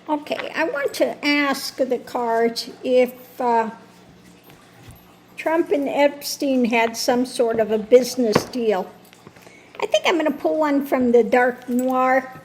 Okay, I want to ask the cards if Trump and Epstein had some sort of a business deal. I think I'm going to pull one from the Dark Noir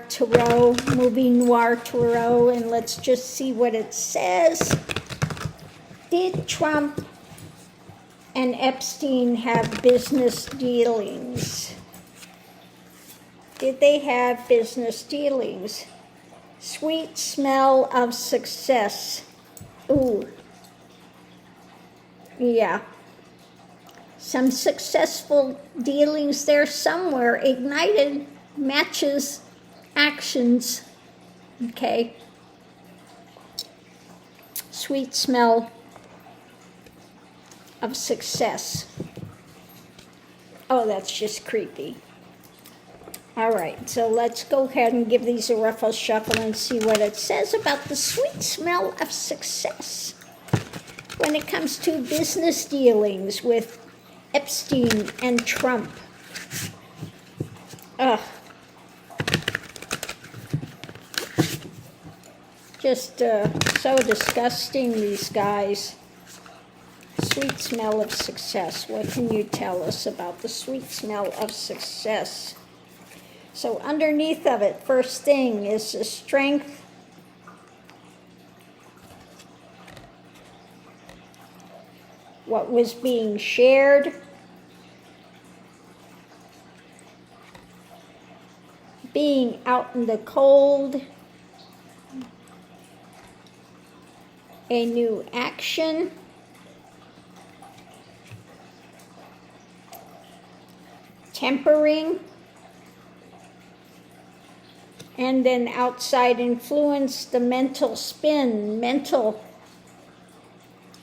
Tarot, Movie Noir Tarot, and let's just see what it says. Did Trump and Epstein have business dealings? Did they have business dealings? Sweet smell of success. Ooh. Yeah. Some successful dealings there somewhere. Ignited matches actions. Okay. Sweet smell of success. Oh, that's just creepy. All right, so let's go ahead and give these a ruffle shuffle and see what it says about the sweet smell of success when it comes to business dealings with Epstein and Trump. Ugh. Just so disgusting, these guys. Sweet smell of success. What can you tell us about the sweet smell of success? So underneath of it, first thing is the strength, what was being shared, being out in the cold, a new action, tempering, and then outside influence, the mental spin,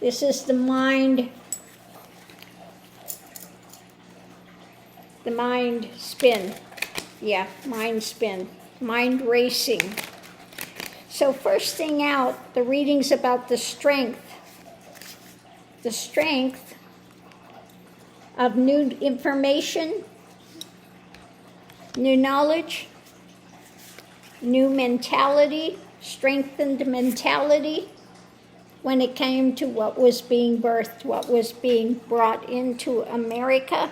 this is the mind spin. Yeah, mind spin, mind racing. So first thing out, the readings about the strength of new information, new knowledge, new mentality, strengthened mentality when it came to what was being birthed, what was being brought into America,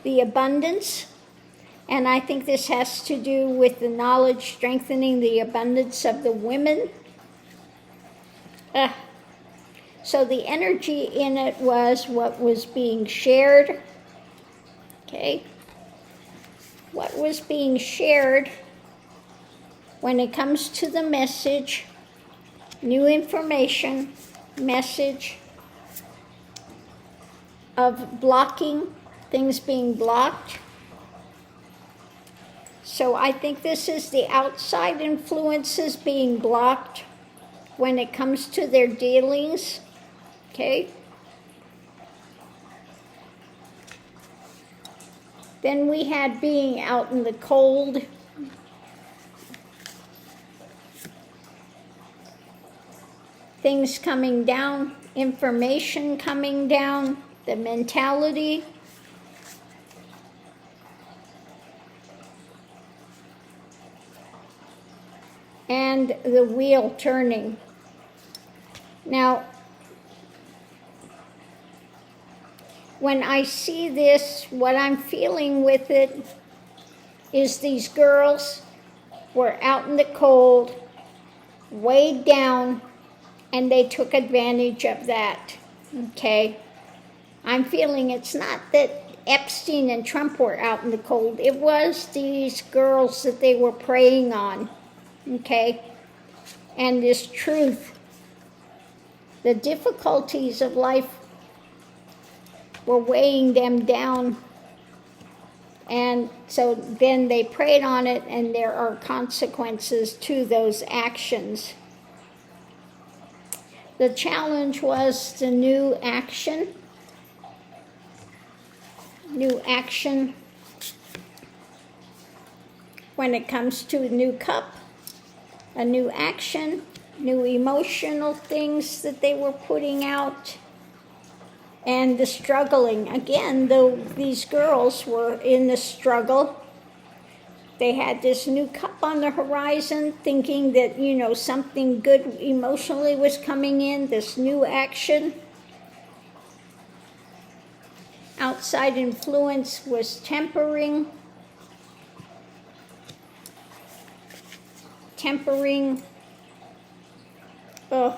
the abundance. And I think this has to do with the knowledge strengthening the abundance of the women. So the energy in it was what was being shared. Okay. What was being shared when it comes to the message, new information, message of blocking, things being blocked. So I think this is the outside influences being blocked when it comes to their dealings, okay? Then we had being out in the cold. Things coming down, information coming down, the mentality. And the wheel turning. Now, when I see this, what I'm feeling with it is these girls were out in the cold, weighed down, and they took advantage of that, okay? I'm feeling it's not that Epstein and Trump were out in the cold. It was these girls that they were preying on, okay? And this truth, the difficulties of life were weighing them down. And so then they preyed on it, and there are consequences to those actions. The challenge was the new action when it comes to a new cup, a new action, new emotional things that they were putting out, and the struggling. Again, though these girls were in the struggle, They had this new cup on the horizon, thinking that, something good emotionally was coming in, this new action. Outside influence was tempering the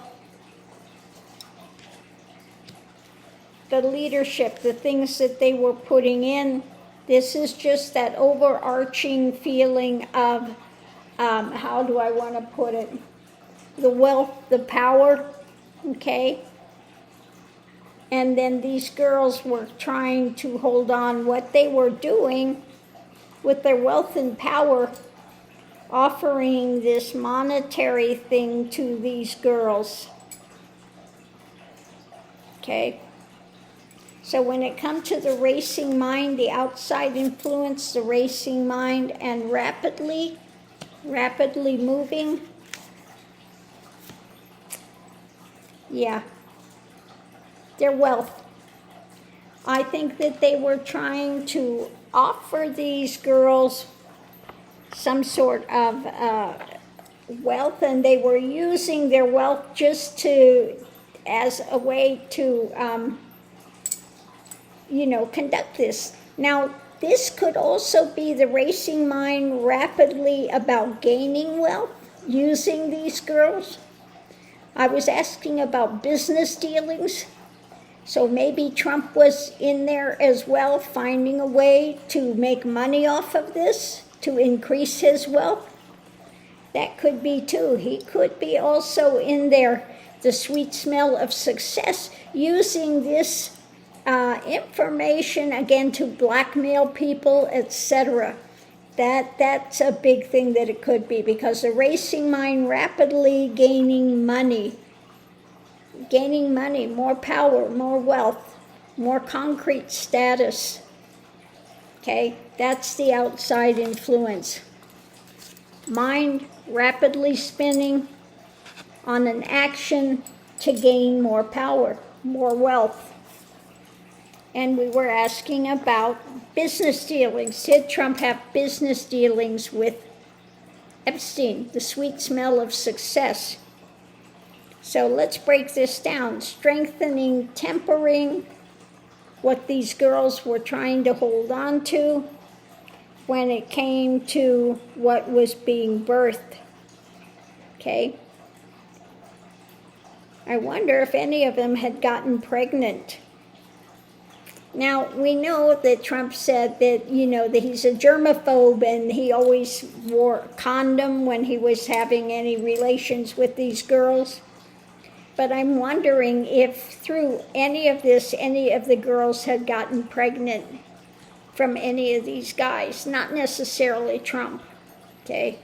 leadership, the things that they were putting in. This is just that overarching feeling of, how do I want to put it? The wealth, the power, okay? And then these girls were trying to hold on. What they were doing with their wealth and power, offering this monetary thing to these girls. Okay? So when it comes to the racing mind, the outside influence, the racing mind, and rapidly moving, yeah, their wealth. I think that they were trying to offer these girls some sort of wealth, and they were using their wealth just as a way to conduct this. Now, this could also be the racing mind rapidly about gaining wealth using these girls. I was asking about business dealings. So maybe Trump was in there as well, finding a way to make money off of this, to increase his wealth. That could be too. He could be also in there, the sweet smell of success, using this information again to blackmail people, etc. That's a big thing that it could be, because the racing mind rapidly gaining money, more power, more wealth, more concrete status. Okay, that's the outside influence. Mind rapidly spinning on an action to gain more power, more wealth. And we were asking about business dealings. Did Trump have business dealings with Epstein, the sweet smell of success? So let's break this down. Strengthening, tempering what these girls were trying to hold on to when it came to what was being birthed. Okay? I wonder if any of them had gotten pregnant. Now, we know that Trump said that, that he's a germaphobe, and he always wore a condom when he was having any relations with these girls. But I'm wondering if through any of this, any of the girls had gotten pregnant from any of these guys, not necessarily Trump, okay?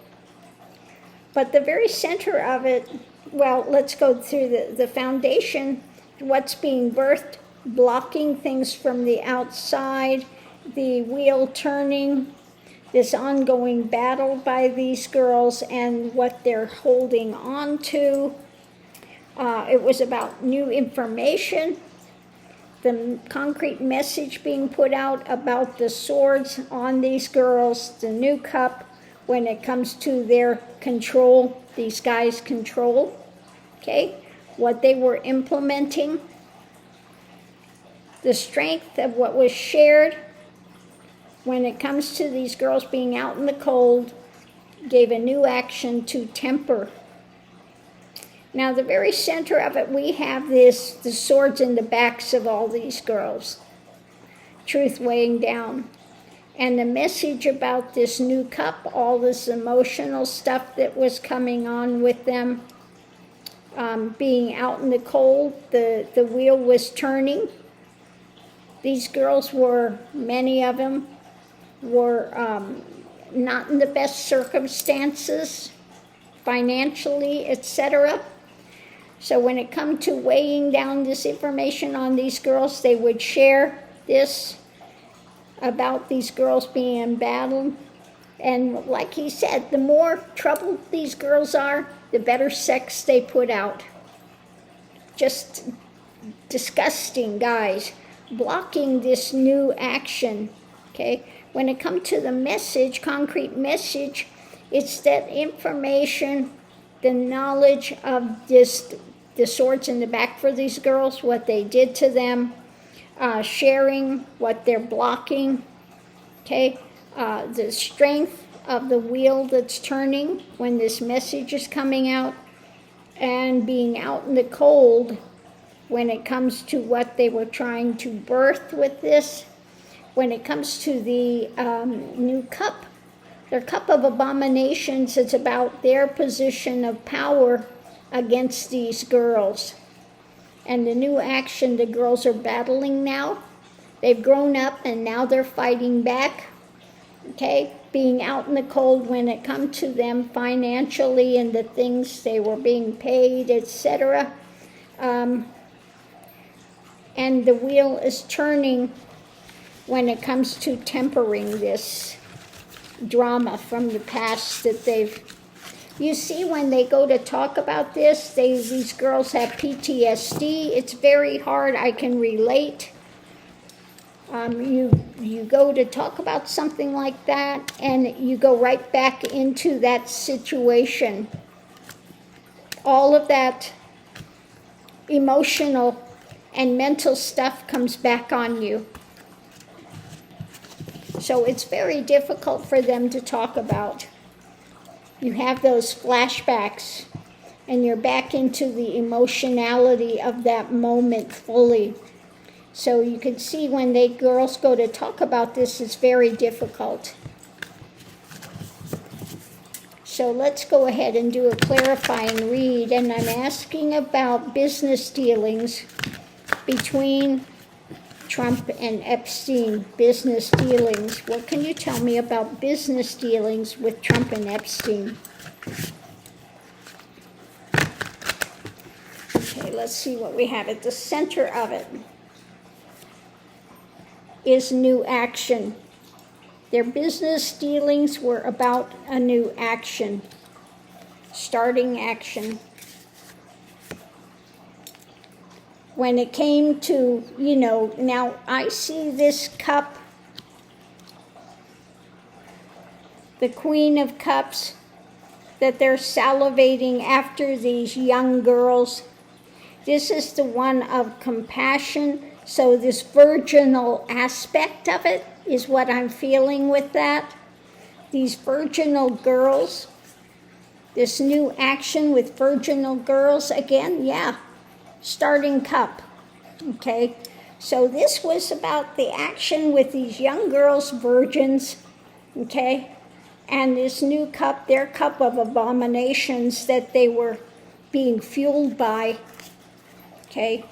But the very center of it, well, let's go through the foundation, what's being birthed, blocking things from the outside, the wheel turning, this ongoing battle by these girls and what they're holding on to. It was about new information, the concrete message being put out about the swords on these girls, the new cup when it comes to their control, these guys' control, okay, what they were implementing, the strength of what was shared when it comes to these girls being out in the cold, gave a new action to temper. Now, the very center of it, we have the swords in the backs of all these girls. Truth weighing down. And the message about this new cup, all this emotional stuff that was coming on with them, being out in the cold, the wheel was turning. These girls many of them were not in the best circumstances, financially, etc. So when it come to weighing down this information on these girls, they would share this about these girls being in battle. And like he said, the more troubled these girls are, the better sex they put out. Just disgusting, guys. Blocking this new action, okay? When it comes to the message, concrete message, it's that information, the knowledge of this, the swords in the back for these girls, what they did to them, sharing what they're blocking, okay? The strength of the wheel that's turning when this message is coming out, and being out in the cold when it comes to what they were trying to birth with this. When it comes to the new cup, their cup of abominations, it's about their position of power against these girls. And the new action the girls are battling now, they've grown up and now they're fighting back, okay? Being out in the cold when it comes to them financially and the things they were being paid, etc. And the wheel is turning when it comes to tempering this drama from the past that they've... You see, when they go to talk about this, these girls have PTSD. It's very hard. I can relate. You go to talk about something like that, and you go right back into that situation. All of that emotional and mental stuff comes back on you. So it's very difficult for them to talk about. You have those flashbacks, and you're back into the emotionality of that moment fully. So you can see when girls go to talk about this, it's very difficult. So let's go ahead and do a clarifying read, and I'm asking about business dealings between Trump and Epstein. Business dealings. What can you tell me about business dealings with Trump and Epstein? Okay, let's see what we have. At the center of it is new action. Their business dealings were about a new action, starting action. When it came to, now I see this cup, the Queen of Cups, that they're salivating after these young girls. This is the one of compassion. So this virginal aspect of it is what I'm feeling with that. These virginal girls, this new action with virginal girls, again, yeah. Starting cup, okay? So this was about the action with these young girls, virgins, okay? And this new cup, their cup of abominations that they were being fueled by, okay?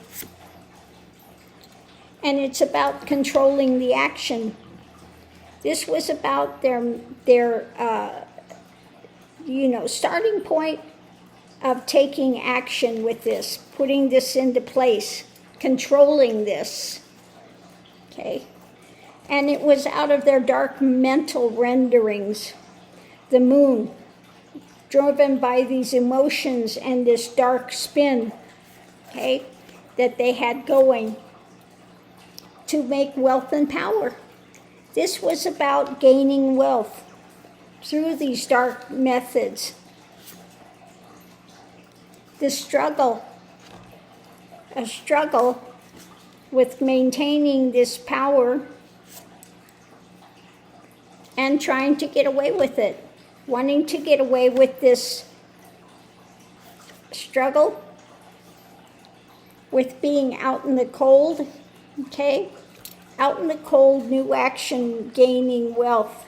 And it's about controlling the action. This was about their starting point of taking action with this, putting this into place, controlling this, okay? And it was out of their dark mental renderings. The moon, driven by these emotions and this dark spin, okay, that they had going to make wealth and power. This was about gaining wealth through these dark methods. The struggle, a struggle with maintaining this power and trying to get away with it, wanting to get away with this struggle with being out in the cold, okay? Out in the cold, new action, gaining wealth.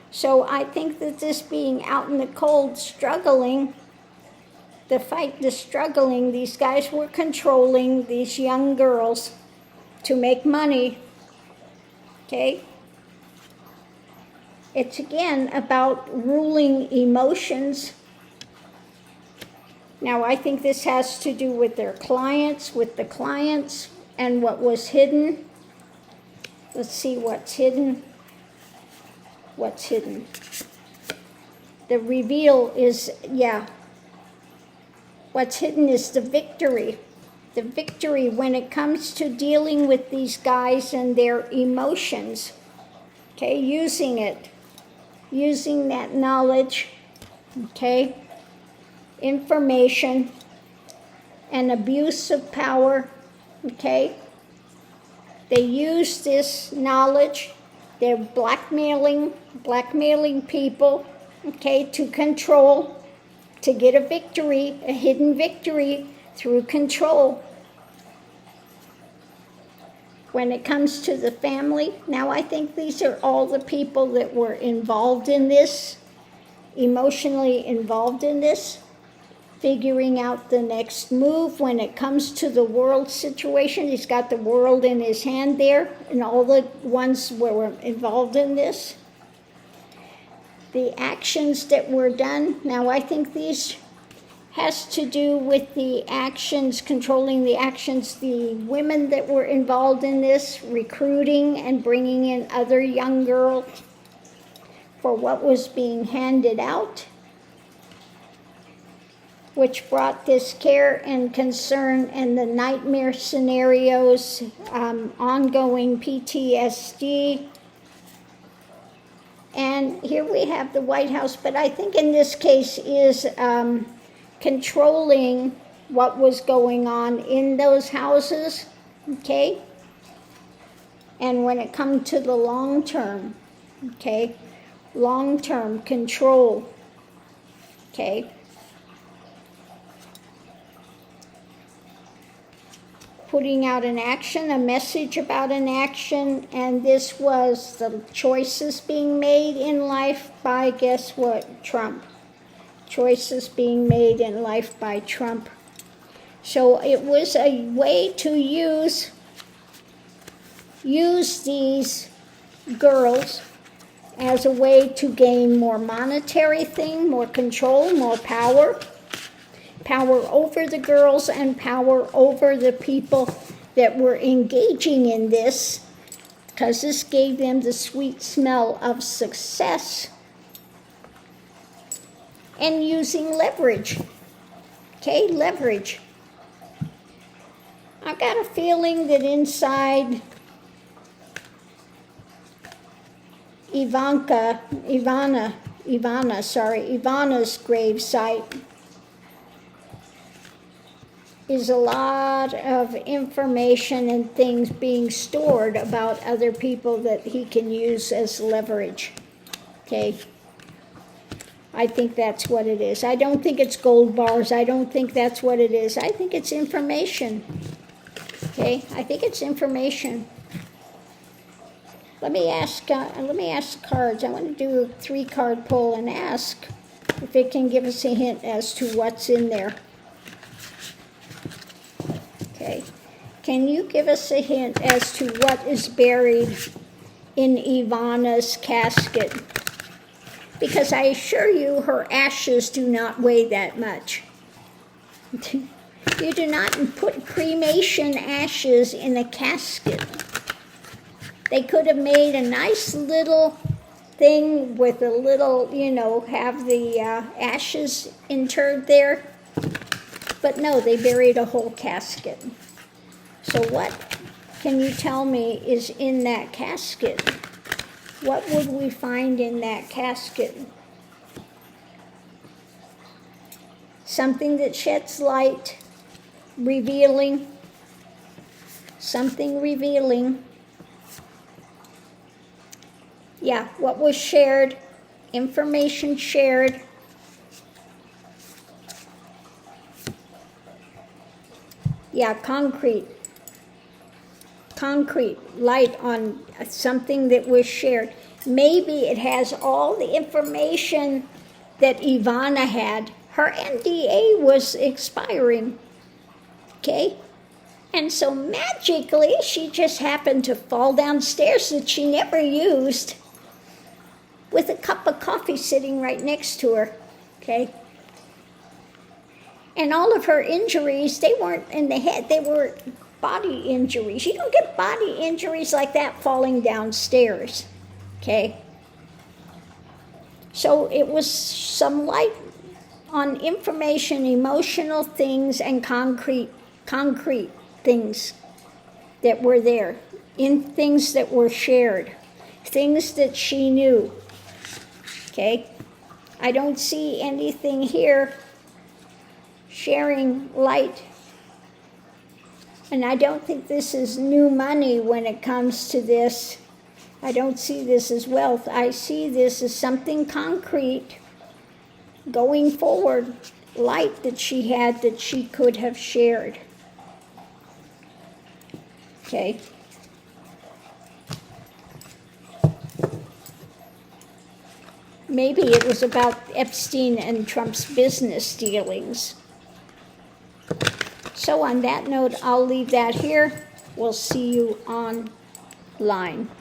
So I think that this being out in the cold, struggling, the fight, the struggling, these guys were controlling these young girls to make money, okay? It's again about ruling emotions. Now I think this has to do with their clients, with the clients, and what was hidden. Let's see what's hidden. What's hidden? The reveal is, what's hidden is the victory. The victory when it comes to dealing with these guys and their emotions. okay, using it, using that knowledge, okay, information, and abuse of power, okay. They use this knowledge, they're blackmailing people, okay, to control, to get a victory, a hidden victory through control. When it comes to the family, now I think these are all the people that were involved in this, emotionally involved in this, figuring out the next move. When it comes to the world situation, he's got the world in his hand there, and all the ones who were involved in this. The actions that were done, now I think these has to do with the actions, controlling the actions, the women that were involved in this, recruiting and bringing in other young girls for what was being handed out, which brought this care and concern and the nightmare scenarios, ongoing PTSD. And here we have the White House, but I think in this case is controlling what was going on in those houses, okay? And when it comes to the long term, okay, long-term control, okay? Putting out an action, a message about an action, and this was the choices being made in life by, guess what, Trump. Choices being made in life by Trump. So it was a way to use these girls as a way to gain more monetary thing, more control, more power. Power over the girls and power over the people that were engaging in this, because this gave them the sweet smell of success. And using leverage, okay, leverage. I've got a feeling that inside Ivana's gravesite is a lot of information and things being stored about other people that he can use as leverage, okay? I think that's what it is. I don't think it's gold bars. I don't think that's what it is. I think it's information, okay? I think it's information. Let me ask cards. I want to do a 3-card pull and ask if it can give us a hint as to what's in there. Okay. Can you give us a hint as to what is buried in Ivana's casket? Because I assure you her ashes do not weigh that much. You do not put cremation ashes in a casket. They could have made a nice little thing with a little, have the ashes interred there. But no, they buried a whole casket. So what can you tell me is in that casket? What would we find in that casket? Something that sheds light, revealing, something revealing. Yeah, what was shared, information shared. Yeah, concrete, light on something that was shared. Maybe it has all the information that Ivana had. Her NDA was expiring, okay? And so magically, she just happened to fall downstairs that she never used with a cup of coffee sitting right next to her, okay? And all of her injuries, they weren't in the head, they were body injuries. You don't get body injuries like that falling downstairs, okay? So it was some light on information, emotional things, and concrete things that were there, in things that were shared. things that she knew. Okay? I don't see anything here sharing light. And I don't think this is new money when it comes to this. I don't see this as wealth. I see this as something concrete going forward, light that she had that she could have shared. Okay? Maybe it was about Epstein and Trump's business dealings. So on that note, I'll leave that here. We'll see you online.